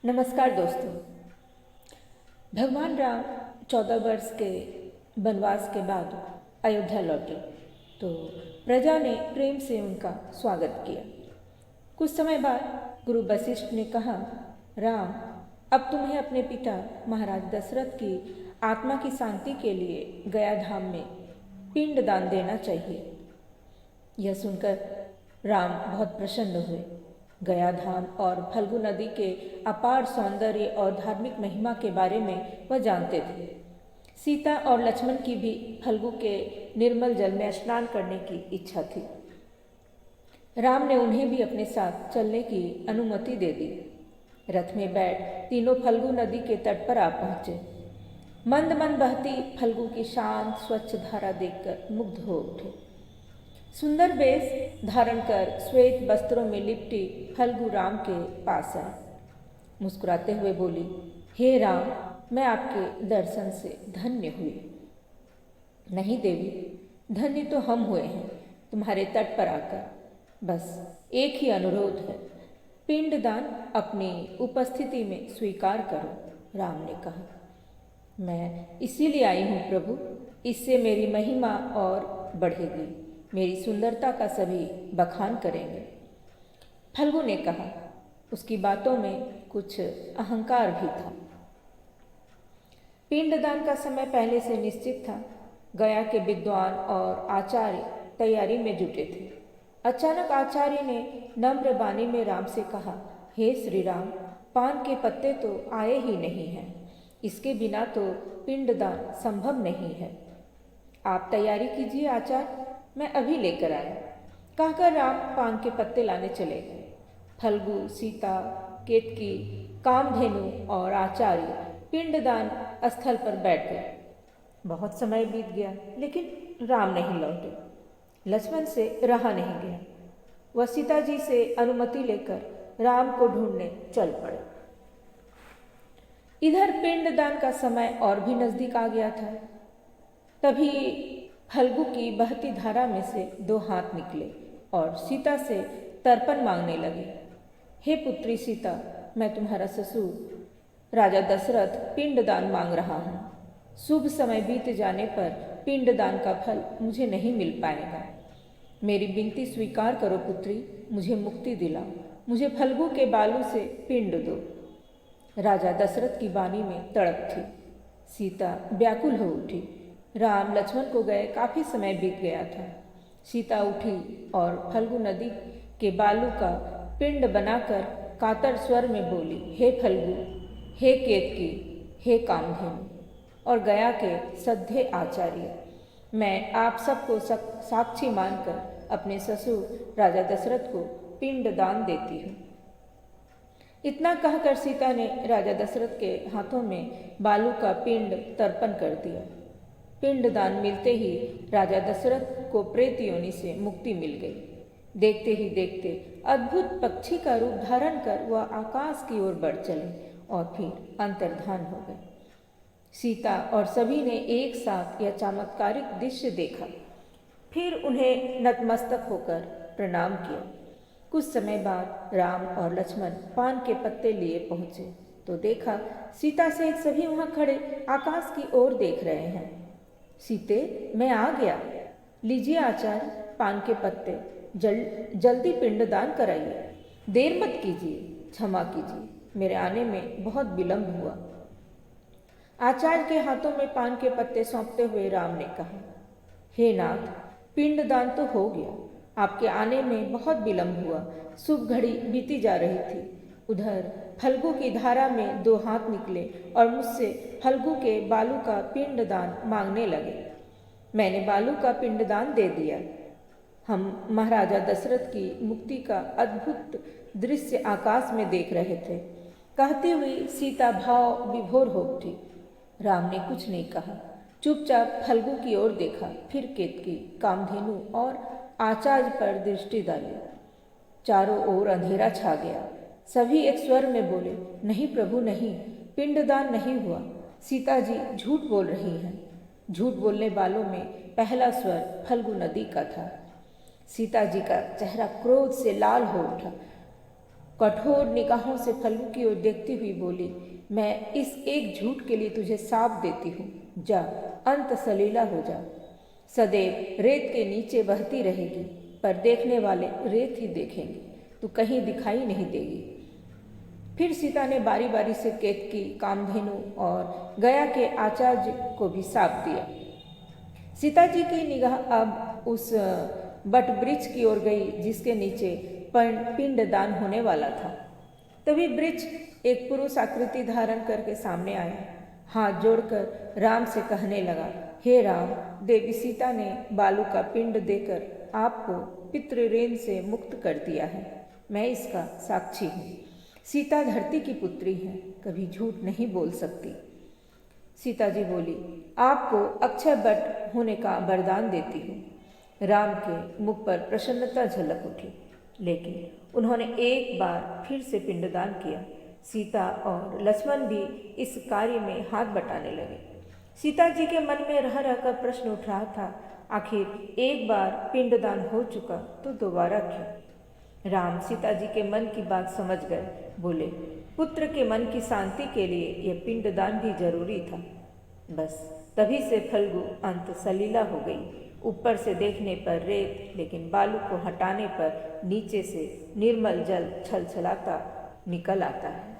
नमस्कार दोस्तों। भगवान राम 14 वर्ष के वनवास के बाद अयोध्या लौटे तो प्रजा ने प्रेम से उनका स्वागत किया। कुछ समय बाद गुरु वशिष्ठ ने कहा, राम, अब तुम्हें अपने पिता महाराज दशरथ की आत्मा की शांति के लिए गया धाम में पिंड दान देना चाहिए। यह सुनकर राम बहुत प्रसन्न हुए। गया धाम और फल्गु नदी के अपार सौंदर्य और धार्मिक महिमा के बारे में वह जानते थे। सीता और लक्ष्मण की भी फल्गु के निर्मल जल में स्नान करने की इच्छा थी। राम ने उन्हें भी अपने साथ चलने की अनुमति दे दी। रथ में बैठ तीनों फल्गु नदी के तट पर आ पहुंचे। मंद मंद बहती फल्गु की शांत स्वच्छ धारा देखकर मुग्ध हो उठे। सुंदर वेश धारण कर श्वेत वस्त्रों में लिपटी फल्गु राम के पास आई। मुस्कुराते हुए बोली, हे राम, मैं आपके दर्शन से धन्य हुई। नहीं देवी, धन्य तो हम हुए हैं तुम्हारे तट पर आकर। बस एक ही अनुरोध है, पिंडदान अपनी उपस्थिति में स्वीकार करो। राम ने कहा, मैं इसीलिए आई हूँ प्रभु, इससे मेरी महिमा और बढ़ेगी, मेरी सुंदरता का सभी बखान करेंगे। फल्गु ने कहा, उसकी बातों में कुछ अहंकार भी था। पिंडदान का समय पहले से निश्चित था। गया के विद्वान और आचार्य तैयारी में जुटे थे। अचानक आचार्य ने नम्र वाणी में राम से कहा, हे श्री राम, पान के पत्ते तो आए ही नहीं हैं, इसके बिना तो पिंडदान संभव नहीं है। आप तैयारी कीजिए आचार्य, मैं अभी लेकर आया। कहकर राम पान के पत्ते लाने चले गए। फल्गु, सीता, केतकी, कामधेनु और आचार्य पिंडदान स्थल पर बैठ गए। बहुत समय बीत गया लेकिन राम नहीं लौटे। लक्ष्मण से रहा नहीं गया। वह सीता जी से अनुमति लेकर राम को ढूंढने चल पड़े। इधर पिंडदान का समय और भी नजदीक आ गया था। तभी फल्गु की बहती धारा में से दो हाथ निकले और सीता से तर्पण मांगने लगे। हे पुत्री सीता, मैं तुम्हारा ससुर राजा दशरथ पिंडदान मांग रहा हूँ। शुभ समय बीत जाने पर पिंडदान का फल मुझे नहीं मिल पाएगा। मेरी विनती स्वीकार करो पुत्री, मुझे मुक्ति दिलाओ, मुझे फल्गु के बालू से पिंड दो। राजा दशरथ की वाणी में तड़प थी। सीता व्याकुल हो उठी। राम लक्ष्मण को गए काफी समय बीत गया था। सीता उठी और फल्गु नदी के बालू का पिंड बनाकर कातर स्वर में बोली, हे फल्गु, हे केतकी, हे कामधेनु और गया के सद्धे आचार्य, मैं आप सबको साक्षी मानकर अपने ससुर राजा दशरथ को पिंड दान देती हूँ। इतना कहकर सीता ने राजा दशरथ के हाथों में बालू का पिंड तर्पण कर दिया। पिंडदान मिलते ही राजा दशरथ को प्रेत योनि से मुक्ति मिल गई। देखते ही देखते अद्भुत पक्षी का रूप धारण कर वह आकाश की ओर बढ़ चले और फिर अंतर्धान हो गए। सीता और सभी ने एक साथ यह चमत्कारिक दृश्य देखा। फिर उन्हें नतमस्तक होकर प्रणाम किया। कुछ समय बाद राम और लक्ष्मण पान के पत्ते लिए पहुंचे तो देखा सीता सहित सभी वहां खड़े आकाश की ओर देख रहे हैं। सीते, मैं आ गया, लीजिए आचार्य पान के पत्ते, जल्दी पिंडदान कराइए, देर मत कीजिए, क्षमा कीजिए, मेरे आने में बहुत विलंब हुआ। आचार्य के हाथों में पान के पत्ते सौंपते हुए राम ने कहा, हे नाथ, पिंडदान तो हो गया, आपके आने में बहुत विलंब हुआ, शुभ घड़ी बीती जा रही थी। उधर फल्गु की धारा में दो हाथ निकले और मुझसे फल्गु के बालू का पिंडदान मांगने लगे। मैंने बालू का पिंडदान दे दिया। हम महाराजा दशरथ की मुक्ति का अद्भुत दृश्य आकाश में देख रहे थे। कहती हुई सीता भाव विभोर हो उठी। राम ने कुछ नहीं कहा, चुपचाप फल्गु की ओर देखा, फिर केतकी, कामधेनु और आचार्य पर दृष्टि डाली। चारों ओर अंधेरा छा गया। सभी एक स्वर में बोले, नहीं प्रभु नहीं, पिंडदान नहीं हुआ, सीता जी झूठ बोल रही हैं। झूठ बोलने वालों में पहला स्वर फल्गु नदी का था। सीता जी का चेहरा क्रोध से लाल हो उठा। कठोर निगाहों से फल्गु की ओर देखती हुई बोली, मैं इस एक झूठ के लिए तुझे शाप देती हूँ। जा, अंत सलीला हो जा। सदैव रेत के नीचे बहती रहेगी, पर देखने वाले रेत ही देखेंगे, तू कहीं दिखाई नहीं देगी। फिर सीता ने बारी बारी से केतकी, कामधेनु और गया के आचार्य को भी शाप दिया। सीता जी की निगाह अब उस बट वृक्ष की ओर गई जिसके नीचे पिंडदान होने वाला था। तभी वृक्ष एक पुरुष आकृति धारण करके सामने आया। हाथ जोड़कर राम से कहने लगा, हे राम, देवी सीता ने बालू का पिंड देकर आपको पितृऋण से मुक्त कर दिया है। मैं इसका साक्षी हूँ। सीता धरती की पुत्री है, कभी झूठ नहीं बोल सकती। सीता जी बोली, आपको अक्षय वट होने का वरदान देती हूँ। राम के मुख पर प्रसन्नता झलक उठी, लेकिन उन्होंने एक बार फिर से पिंडदान किया। सीता और लक्ष्मण भी इस कार्य में हाथ बटाने लगे। सीता जी के मन में रह रहकर प्रश्न उठ रहा था, आखिर एक बार पिंडदान हो चुका तो दोबारा क्यों? राम सीता जी के मन की बात समझ गए। बोले, पुत्र के मन की शांति के लिए यह पिंडदान भी जरूरी था। बस तभी से फल्गु अंत सलीला हो गई। ऊपर से देखने पर रेत, लेकिन बालू को हटाने पर नीचे से निर्मल जल छलछलाता निकल आता है।